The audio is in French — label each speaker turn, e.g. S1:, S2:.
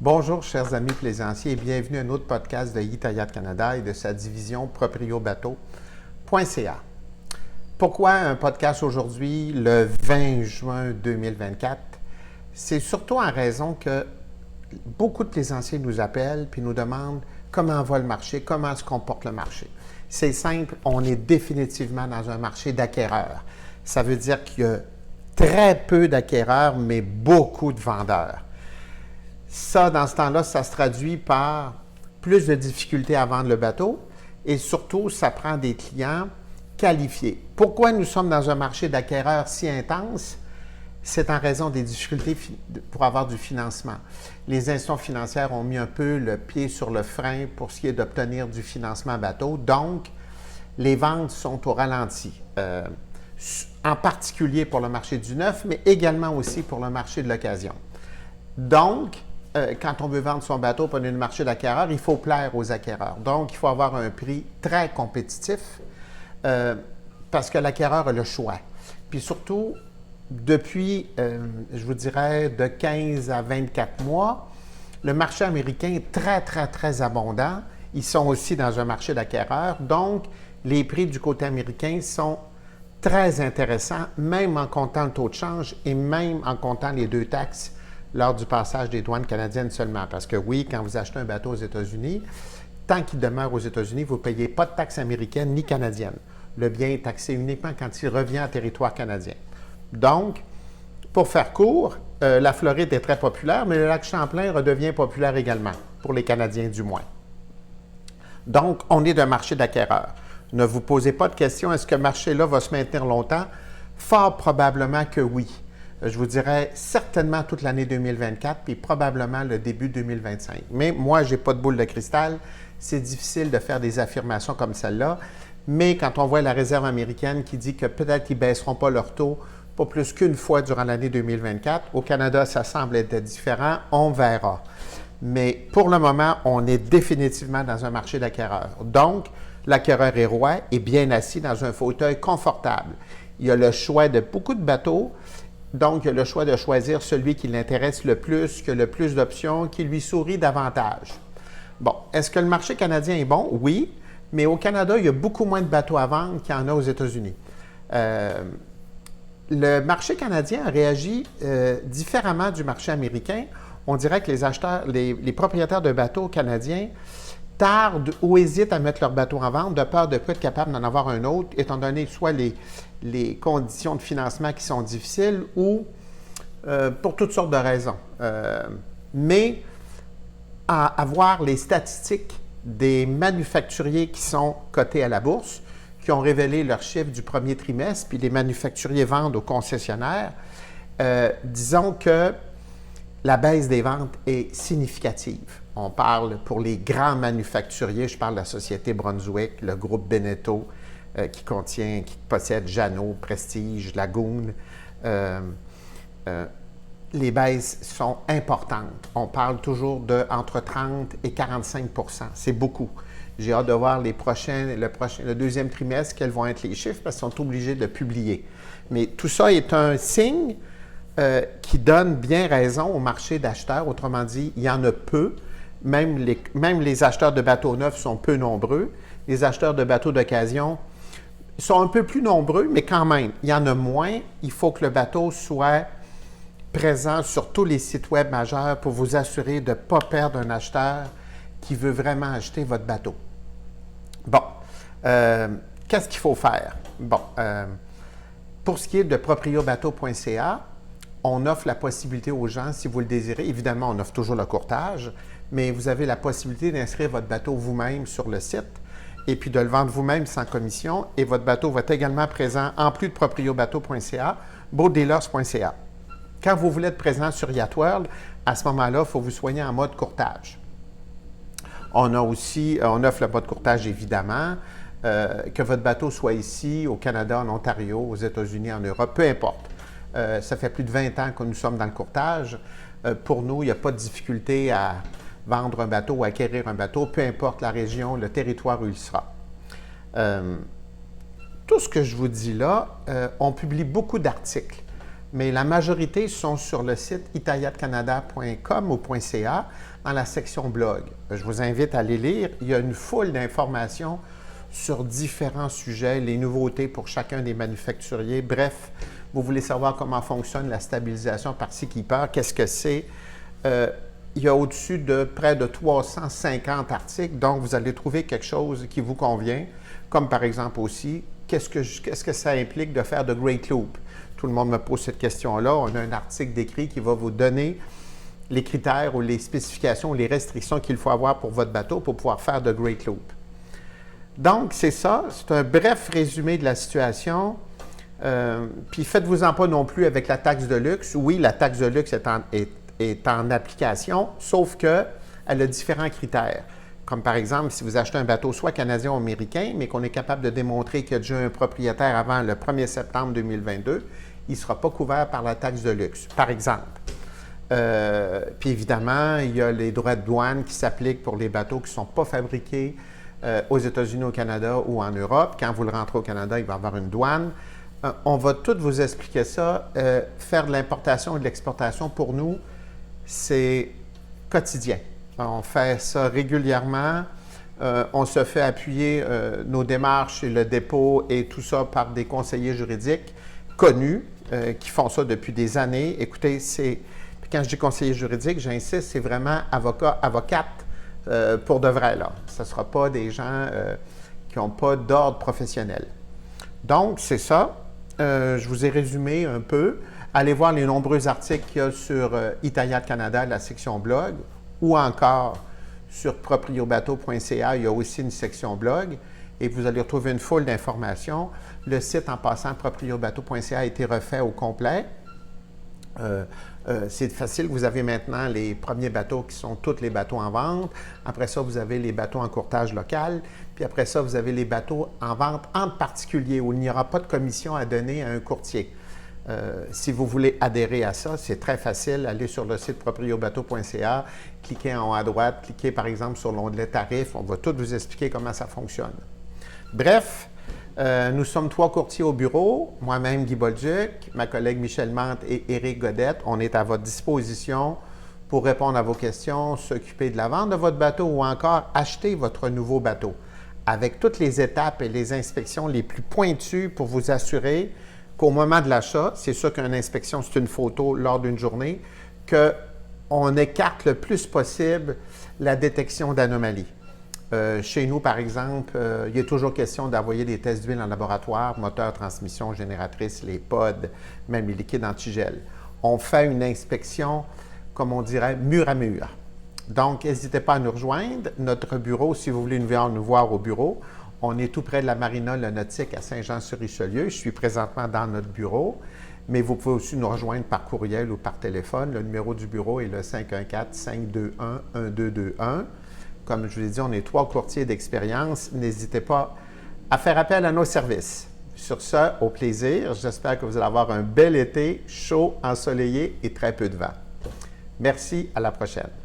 S1: Bonjour, chers amis plaisanciers, et bienvenue à un autre podcast de Yacht Canada et de sa division propriobateau.ca. Pourquoi un podcast aujourd'hui, le 20 juin 2024? C'est surtout en raison que beaucoup de plaisanciers nous appellent et nous demandent comment va le marché, comment se comporte le marché. C'est simple, on est définitivement dans un marché d'acquéreurs. Ça veut dire qu'il y a très peu d'acquéreurs, mais beaucoup de vendeurs. Ça, dans ce temps-là, ça se traduit par plus de difficultés à vendre le bateau et surtout, ça prend des clients qualifiés. Pourquoi nous sommes dans un marché d'acquéreurs si intense? C'est en raison des difficultés pour avoir du financement. Les institutions financières ont mis un peu le pied sur le frein pour ce qui est d'obtenir du financement bateau. Donc, les ventes sont au ralenti, en particulier pour le marché du neuf, mais également aussi pour le marché de l'occasion. Donc, quand on veut vendre son bateau pour un marché d'acquéreurs, il faut plaire aux acquéreurs. Donc, il faut avoir un prix très compétitif parce que l'acquéreur a le choix. Puis surtout, depuis, je vous dirais, de 15 à 24 mois, le marché américain est très abondant. Ils sont aussi dans un marché d'acquéreurs. Donc, les prix du côté américain sont très intéressants, même en comptant le taux de change et même en comptant les deux taxes lors du passage des douanes canadiennes seulement. Parce que oui, quand vous achetez un bateau aux États-Unis, tant qu'il demeure aux États-Unis, vous ne payez pas de taxes américaines ni canadiennes. Le bien est taxé uniquement quand il revient en territoire canadien. Donc, pour faire court, la Floride est très populaire, mais le lac Champlain redevient populaire également, pour les Canadiens du moins. Donc, on est d'un marché d'acquéreurs. Ne vous posez pas de questions, est-ce que le marché-là va se maintenir longtemps? Fort probablement que oui. Je vous dirais certainement toute l'année 2024, puis probablement le début 2025. Mais moi, je n'ai pas de boule de cristal. C'est difficile de faire des affirmations comme celle-là. Mais quand on voit la Réserve américaine qui dit que peut-être qu'ils ne baisseront pas leur taux pas plus qu'une fois durant l'année 2024, au Canada, ça semble être différent. On verra. Mais pour le moment, on est définitivement dans un marché d'acquéreurs. Donc, l'acquéreur est roi et bien assis dans un fauteuil confortable. Il y a le choix de beaucoup de bateaux. Donc, il a le choix de choisir celui qui l'intéresse le plus, qui a le plus d'options, qui lui sourit davantage. Bon, est-ce que le marché canadien est bon? Oui, mais au Canada, il y a beaucoup moins de bateaux à vendre qu'il y en a aux États-Unis. Le marché canadien a réagi différemment du marché américain. On dirait que les acheteurs, les propriétaires de bateaux canadiens tardent ou hésitent à mettre leur bateau en vente de peur de ne pas être capable d'en avoir un autre, étant donné soit les conditions de financement qui sont difficiles ou pour toutes sortes de raisons. Mais à voir les statistiques des manufacturiers qui sont cotés à la bourse, qui ont révélé leurs chiffres du premier trimestre, puis les manufacturiers vendent aux concessionnaires, disons que la baisse des ventes est significative. On parle pour les grands manufacturiers, je parle de la société Brunswick, le groupe Beneteau, qui possède Jeannot, Prestige, Lagoon. Les baisses sont importantes. On parle toujours de entre 30 et 45 %. C'est beaucoup. J'ai hâte de voir le deuxième trimestre, quels vont être les chiffres, parce qu'ils sont obligés de le publier. Mais tout ça est un signe qui donne bien raison au marché d'acheteurs. Autrement dit, il y en a peu. Même les acheteurs de bateaux neufs sont peu nombreux. Les acheteurs de bateaux d'occasion sont un peu plus nombreux, mais quand même, il y en a moins. Il faut que le bateau soit présent sur tous les sites web majeurs pour vous assurer de ne pas perdre un acheteur qui veut vraiment acheter votre bateau. Bon, qu'est-ce qu'il faut faire? Bon, pour ce qui est de propriobateau.ca, on offre la possibilité aux gens, si vous le désirez, évidemment, on offre toujours le courtage, mais vous avez la possibilité d'inscrire votre bateau vous-même sur le site et puis de le vendre vous-même sans commission. Et votre bateau va être également présent, en plus de propriobateau.ca, boatdealers.ca. Quand vous voulez être présent sur Yacht World, à ce moment-là, il faut vous soigner en mode courtage. On offre le mode courtage évidemment, que votre bateau soit ici, au Canada, en Ontario, aux États-Unis, en Europe, peu importe. Ça fait plus de 20 ans que nous sommes dans le courtage. Pour nous, il n'y a pas de difficulté à vendre un bateau ou acquérir un bateau, peu importe la région, le territoire où il sera. Tout ce que je vous dis là, on publie beaucoup d'articles mais la majorité sont sur le site itayatcanada.com ou .ca dans la section blog. Je vous invite à les lire. Il y a une foule d'informations sur différents sujets, les nouveautés pour chacun des manufacturiers. Bref, vous voulez savoir comment fonctionne la stabilisation par Seakeeper, qu'est-ce que c'est? Il y a au-dessus de près de 350 articles, donc vous allez trouver quelque chose qui vous convient, comme par exemple aussi, qu'est-ce que ça implique de faire de Great Loop? Tout le monde me pose cette question-là. On a un article décrit qui va vous donner les critères ou les spécifications ou les restrictions qu'il faut avoir pour votre bateau pour pouvoir faire de Great Loop. Donc, c'est ça. C'est un bref résumé de la situation. Puis, faites-vous-en pas non plus avec la taxe de luxe. Oui, la taxe de luxe est en application, sauf qu'elle a différents critères. Comme par exemple, si vous achetez un bateau soit canadien ou américain, mais qu'on est capable de démontrer qu'il y a déjà un propriétaire avant le 1er septembre 2022, il ne sera pas couvert par la taxe de luxe, par exemple. Puis évidemment, il y a les droits de douane qui s'appliquent pour les bateaux qui ne sont pas fabriqués aux États-Unis, au Canada ou en Europe. Quand vous le rentrez au Canada, il va y avoir une douane. On va tout vous expliquer ça. Faire de l'importation et de l'exportation, pour nous, c'est quotidien. On fait ça régulièrement. On se fait appuyer nos démarches et le dépôt et tout ça par des conseillers juridiques connus qui font ça depuis des années. Écoutez, quand je dis conseiller juridique, j'insiste, c'est vraiment avocat, avocate pour de vrai, là. Ce ne sera pas des gens qui n'ont pas d'ordre professionnel. Donc, c'est ça. Je vous ai résumé un peu. Allez voir les nombreux articles qu'il y a sur Itayat Canada, la section blog, ou encore sur propriobateau.ca, il y a aussi une section blog et vous allez retrouver une foule d'informations. Le site, en passant, propriobateau.ca a été refait au complet. C'est facile, vous avez maintenant les premiers bateaux qui sont tous les bateaux en vente. Après ça, vous avez les bateaux en courtage local. Puis après ça, vous avez les bateaux en vente entre particuliers où il n'y aura pas de commission à donner à un courtier. Si vous voulez adhérer à ça, c'est très facile. Allez sur le site propriobateau.ca, cliquez en haut à droite, cliquez par exemple sur l'onglet tarifs. On va tout vous expliquer comment ça fonctionne. Bref, nous sommes 3 courtiers au bureau, moi-même Guy Bolduc, ma collègue Michel Mante et Éric Godette. On est à votre disposition pour répondre à vos questions, s'occuper de la vente de votre bateau ou encore acheter votre nouveau bateau avec toutes les étapes et les inspections les plus pointues pour vous assurer qu'au moment de l'achat, c'est sûr qu'une inspection, c'est une photo lors d'une journée, qu'on écarte le plus possible la détection d'anomalies. Chez nous, par exemple, il est toujours question d'envoyer des tests d'huile en laboratoire, moteur, transmission, génératrice, les pods, même les liquides antigel. On fait une inspection, comme on dirait, mur à mur. Donc, n'hésitez pas à nous rejoindre. Notre bureau, si vous voulez nous voir au bureau, on est tout près de la marina Le Nautique à Saint-Jean-sur-Richelieu. Je suis présentement dans notre bureau, mais vous pouvez aussi nous rejoindre par courriel ou par téléphone. Le numéro du bureau est le 514-521-1221. Comme je vous l'ai dit, on est 3 courtiers d'expérience. N'hésitez pas à faire appel à nos services. Sur ce, au plaisir. J'espère que vous allez avoir un bel été, chaud, ensoleillé et très peu de vent. Merci, à la prochaine.